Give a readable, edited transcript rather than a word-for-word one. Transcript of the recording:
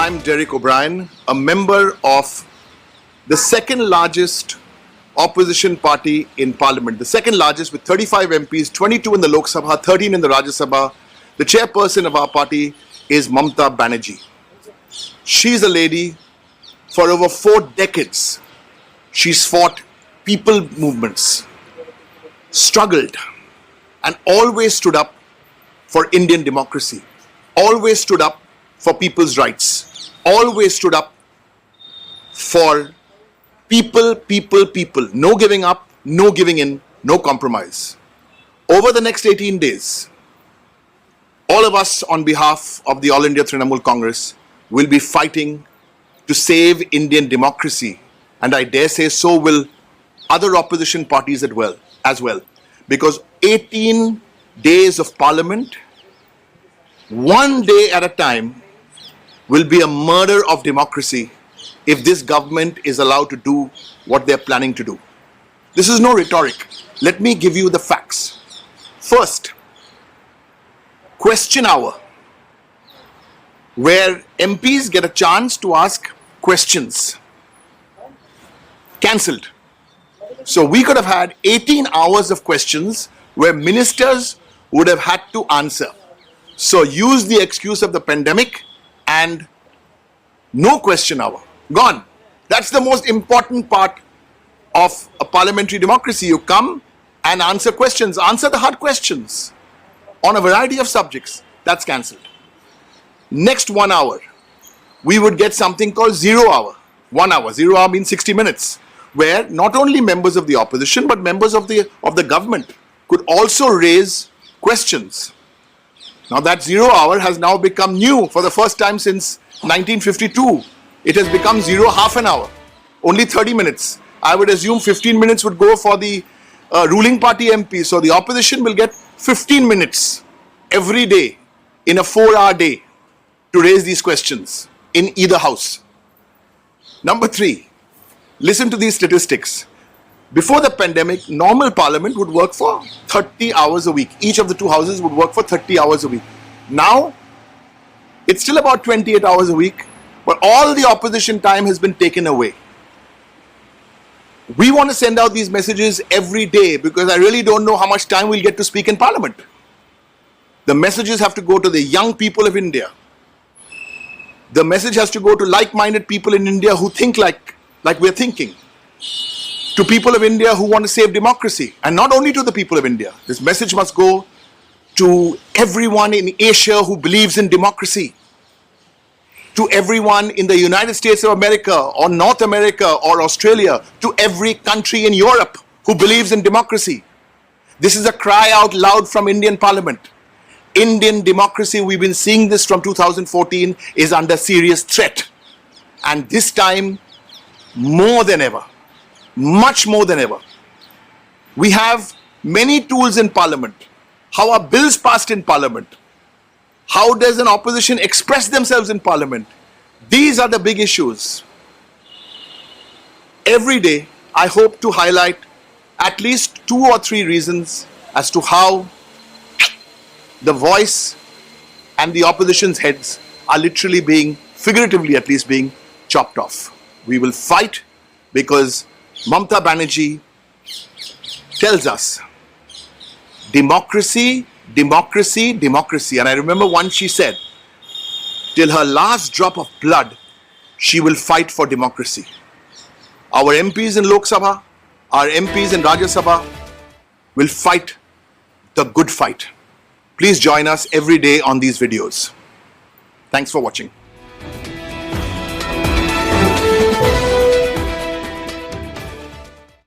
I'm Derek O'Brien, a member of the second largest opposition party in parliament, the second largest with 35 MPs, 22 in the Lok Sabha, 13 in the Rajya Sabha. The chairperson of our party is Mamta Banerjee. She's a lady for over 4 decades. She's fought people movements, struggled, and always stood up for Indian democracy, always stood up for people's rights, always stood up for people. No giving up, no giving in, no compromise. Over the next 18 days, all of us on behalf of the All India Trinamool Congress will be fighting to save Indian democracy, and I dare say so will other opposition parties as well. Because 18 days of parliament, one day at a time, will be a murder of democracy if this government is allowed to do what they're planning to do. This is no rhetoric. Let me give you the facts. First, question hour, where MPs get a chance to ask questions, cancelled. So we could have had 18 hours of questions where ministers would have had to answer. So use the excuse of the pandemic and no question hour. Gone. That's the most important part of a parliamentary democracy. You come and answer questions, answer the hard questions on a variety of subjects. That's cancelled. Next 1 hour, we would get something called 0 hour. 1 hour. 0 hour means 60 minutes. Where not only members of the opposition but members of the government could also raise questions. Now that 0 hour has now become new for the first time since 1952. It has become 0 half an hour, only 30 minutes. I would assume 15 minutes would go for the ruling party MP. So the opposition will get 15 minutes every day in a 4-hour day to raise these questions in either house. Number 3. Listen to these statistics. Before the pandemic, normal parliament would work for 30 hours a week. Each of the 2 houses would work for 30 hours a week. Now, it's still about 28 hours a week, but all the opposition time has been taken away. We want to send out these messages every day because I really don't know how much time we'll get to speak in parliament. The messages have to go to the young people of India. The message has to go to like-minded people in India who think like we're thinking, to people of India who want to save democracy, and not only to the people of India. This message must go to everyone in Asia who believes in democracy, to everyone in the United States of America or North America or Australia, to every country in Europe who believes in democracy. This is a cry out loud from Indian Parliament. Indian democracy, we've been seeing this from 2014, is under serious threat. And this time, more than ever, much more than ever. We have many tools in parliament. How are bills passed in parliament? How does an opposition express themselves in parliament? These are the big issues. Every day, I hope to highlight at least 2 or 3 reasons as to how the voice and the opposition's heads are literally being, figuratively at least, being chopped off. We will fight because Mamta Banerjee tells us democracy, democracy, democracy. And I remember once she said, till her last drop of blood, she will fight for democracy. Our MPs in Lok Sabha, our MPs in Rajya Sabha will fight the good fight. Please join us every day on these videos. Thanks for watching.